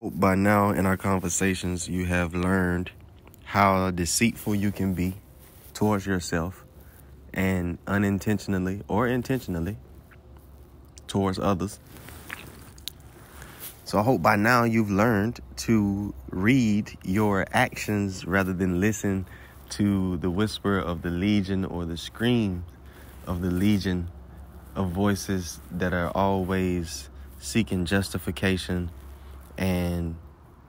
By now in our conversations, you have learned how deceitful you can be towards yourself and unintentionally or intentionally towards others. So I hope by now you've learned to read your actions rather than listen to the whisper of the legion or the scream of the legion of voices that are always seeking justification and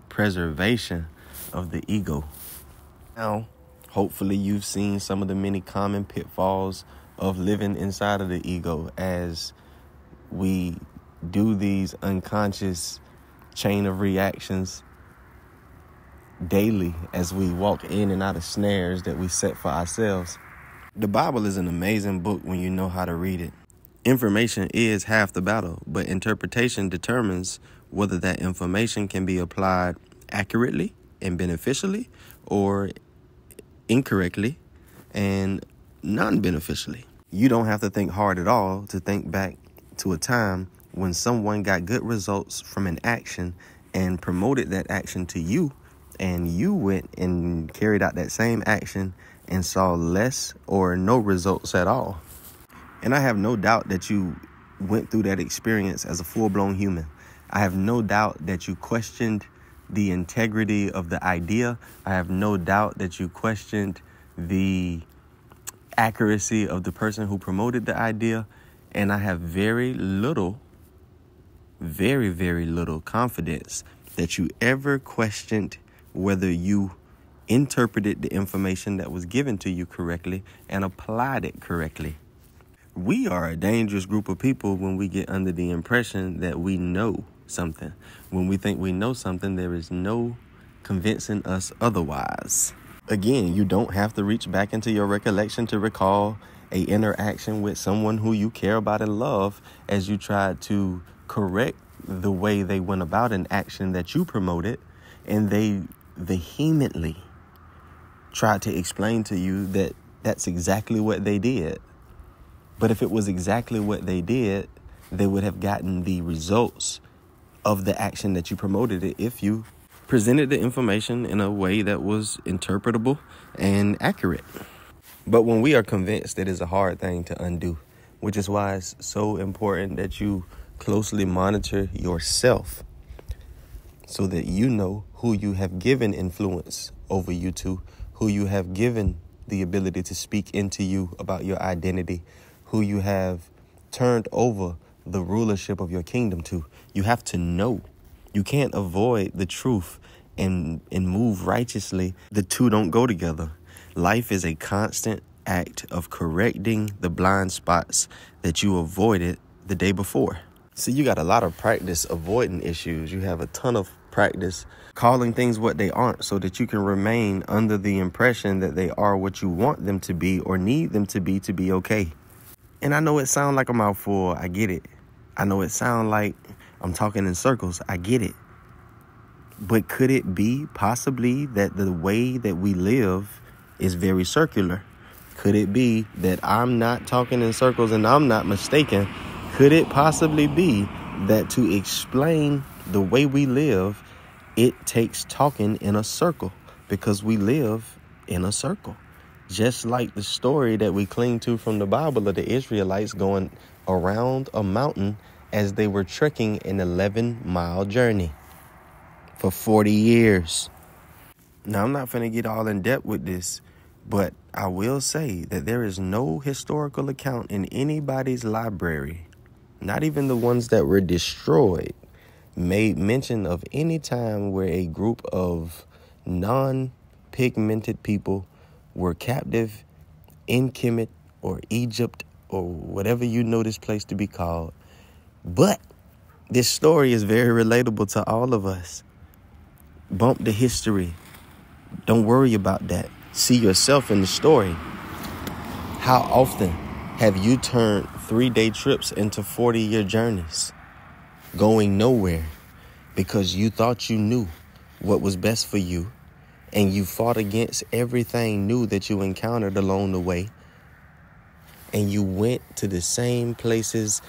preservation of the ego. Now, hopefully you've seen some of the many common pitfalls of living inside of the ego as we do these unconscious chain of reactions daily as we walk in and out of snares that we set for ourselves. The Bible is an amazing book when you know how to read it. Information is half the battle, but interpretation determines whether that information can be applied accurately and beneficially or incorrectly and non-beneficially. You don't have to think hard at all to think back to a time when someone got good results from an action and promoted that action to you, and you went and carried out that same action and saw less or no results at all. And I have no doubt that you went through that experience as a full-blown human. I have no doubt that you questioned the integrity of the idea. I have no doubt that you questioned the accuracy of the person who promoted the idea. And I have very little confidence that you ever questioned whether you interpreted the information that was given to you correctly and applied it correctly. We are a dangerous group of people when we get under the impression that we know something. When we think we know something, there is no convincing us otherwise. Again, you don't have to reach back into your recollection to recall a interaction with someone who you care about and love as you tried to correct the way they went about an action that you promoted, and they vehemently tried to explain to you that that's exactly what they did. But if it was exactly what they did, they would have gotten the results of the action that you promoted it if you presented the information in a way that was interpretable and accurate. But when we are convinced, it is a hard thing to undo, which is why it's so important that you closely monitor yourself so that you know who you have given influence over you to, who you have given the ability to speak into you about your identity, who you have turned over the rulership of your kingdom to. You have to know. You can't avoid the truth and move righteously. The two don't go together. Life is a constant act of correcting the blind spots that you avoided the day before. See, you got a lot of practice avoiding issues. You have a ton of practice calling things what they aren't so that you can remain under the impression that they are what you want them to be or need them to be okay. And I know it sounds like a mouthful. I get it. I know it sounds like I'm talking in circles. I get it. But could it be possibly that the way that we live is very circular? Could it be that I'm not talking in circles and I'm not mistaken? Could it possibly be that to explain the way we live, it takes talking in a circle because we live in a circle? Just like the story that we cling to from the Bible of the Israelites going around a mountain as they were trekking an 11-mile journey for 40 years. Now, I'm not going to get all in depth with this, but I will say that there is no historical account in anybody's library, not even the ones that were destroyed, made mention of any time where a group of non-pigmented people were captive in Kemet or Egypt or whatever you know this place to be called. But this story is very relatable to all of us. Bump the history. Don't worry about that. See yourself in the story. How often have you turned 3-day trips into 40-year journeys, going nowhere because you thought you knew what was best for you, and you fought against everything new that you encountered along the way, and you went to the same places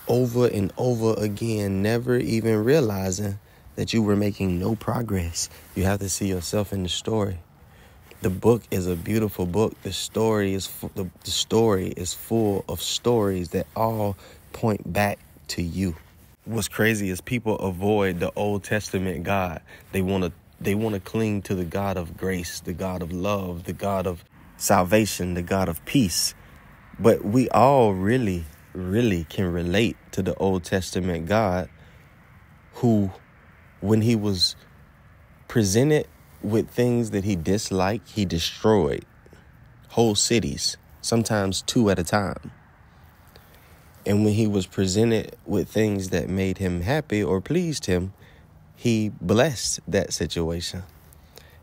over and over again, never even realizing that you were making no progress. You have to see yourself in the story. The book is a beautiful book. The story is full of stories that all point back to you. What's crazy is people avoid the Old Testament God. They want to cling to the God of grace, the God of love, the God of salvation, the God of peace. But we all really can relate to the Old Testament God who, when he was presented with things that he disliked, he destroyed whole cities, sometimes 2 at a time. And when he was presented with things that made him happy or pleased him, he blessed that situation.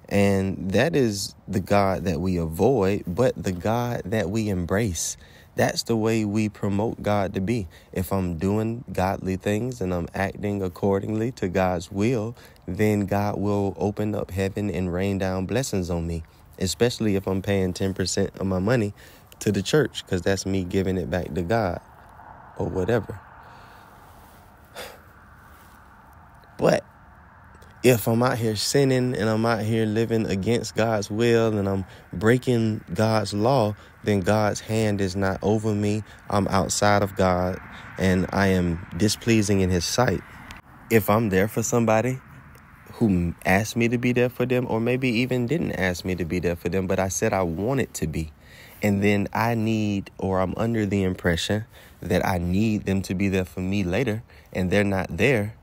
And that is the God that we avoid, but the God that we embrace. That's the way we promote God to be. If I'm doing godly things and I'm acting accordingly to God's will, then God will open up heaven and rain down blessings on me, especially if I'm paying 10% of my money to the church, because that's me giving it back to God or whatever. But if I'm out here sinning and I'm out here living against God's will and I'm breaking God's law, then God's hand is not over me. I'm outside of God and I am displeasing in his sight. If I'm there for somebody who asked me to be there for them, or maybe even didn't ask me to be there for them, but I said I wanted to be, and then I'm under the impression that I need them to be there for me later, and they're not there,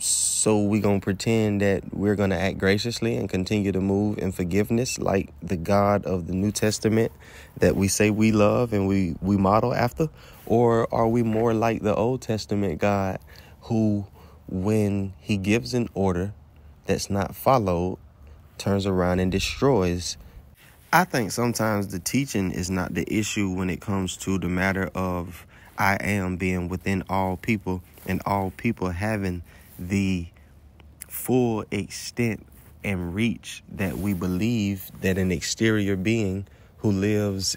so we're going to pretend that we're going to act graciously and continue to move in forgiveness like the God of the New Testament that we say we love and we model after? Or are we more like the Old Testament God who, when he gives an order that's not followed, turns around and destroys? I think sometimes the teaching is not the issue when it comes to the matter of I am being within all people and all people having the full extent and reach that we believe that an exterior being who lives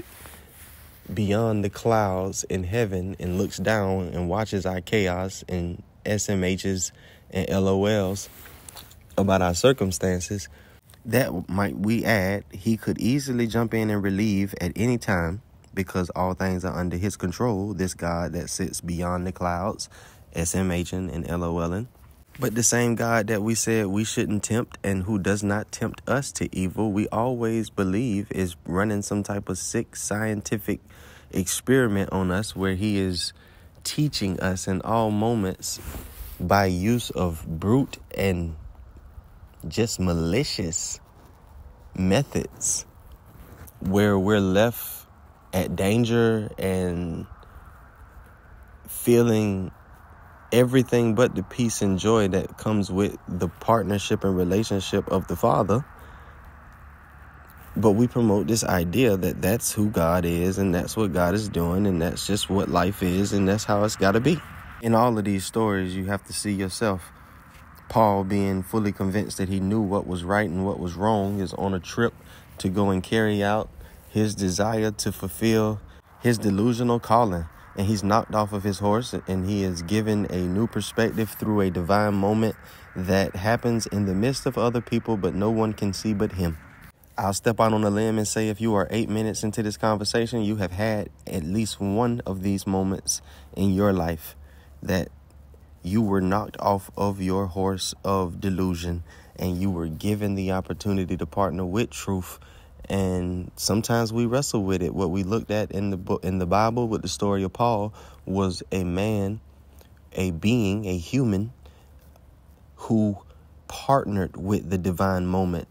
beyond the clouds in heaven and looks down and watches our chaos and SMHs and LOLs about our circumstances, that might we add, he could easily jump in and relieve at any time because all things are under his control, this God that sits beyond the clouds, SMHing and LOLing. But the same God that we said we shouldn't tempt and who does not tempt us to evil, we always believe is running some type of sick scientific experiment on us where he is teaching us in all moments by use of brute and just malicious methods where we're left at danger and feeling everything but the peace and joy that comes with the partnership and relationship of the Father. But we promote this idea that that's who God is and that's what God is doing and that's just what life is and that's how it's got to be. In all of these stories, you have to see yourself. Paul, being fully convinced that he knew what was right and what was wrong, is on a trip to go and carry out his desire to fulfill his delusional calling. And he's knocked off of his horse and he is given a new perspective through a divine moment that happens in the midst of other people, but no one can see but him. I'll step out on a limb and say if you are 8 minutes into this conversation, you have had at least one of these moments in your life that you were knocked off of your horse of delusion and you were given the opportunity to partner with truth. And sometimes we wrestle with it. What we looked at in the book, in the Bible, with the story of Paul, was a man, a being, a human who partnered with the divine moment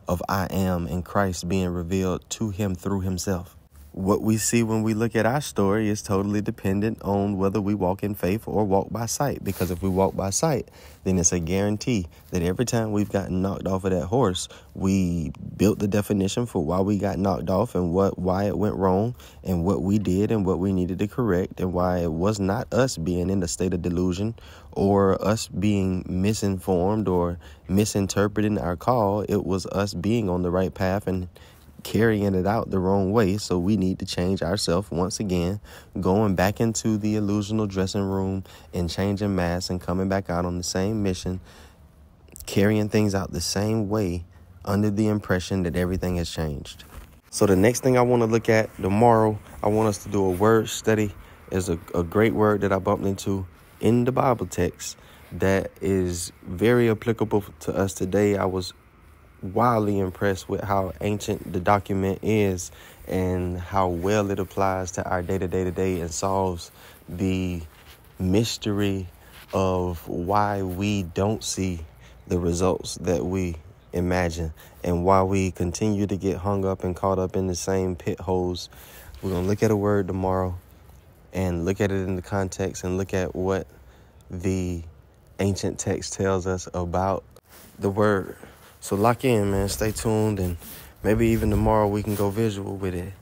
of I am in Christ being revealed to him through himself. What we see when we look at our story is totally dependent on whether we walk in faith or walk by sight. Because if we walk by sight, then it's a guarantee that every time we've gotten knocked off of that horse, we built the definition for why we got knocked off and why it went wrong and what we did and what we needed to correct and why it was not us being in a state of delusion or us being misinformed or misinterpreting our call. It was us being on the right path and carrying it out the wrong way. So we need to change ourselves once again, going back into the illusional dressing room and changing masks and coming back out on the same mission, carrying things out the same way under the impression that everything has changed. So the next thing I want to look at tomorrow, I want us to do a word study. Is a great word that I bumped into in the Bible text that is very applicable to us today. I was wildly impressed with how ancient the document is and how well it applies to our day-to-day and solves the mystery of why we don't see the results that we imagine and why we continue to get hung up and caught up in the same pit holes. We're going to look at a word tomorrow and look at it in the context and look at what the ancient text tells us about the word. So lock in, man. Stay tuned, and maybe even tomorrow we can go visual with it.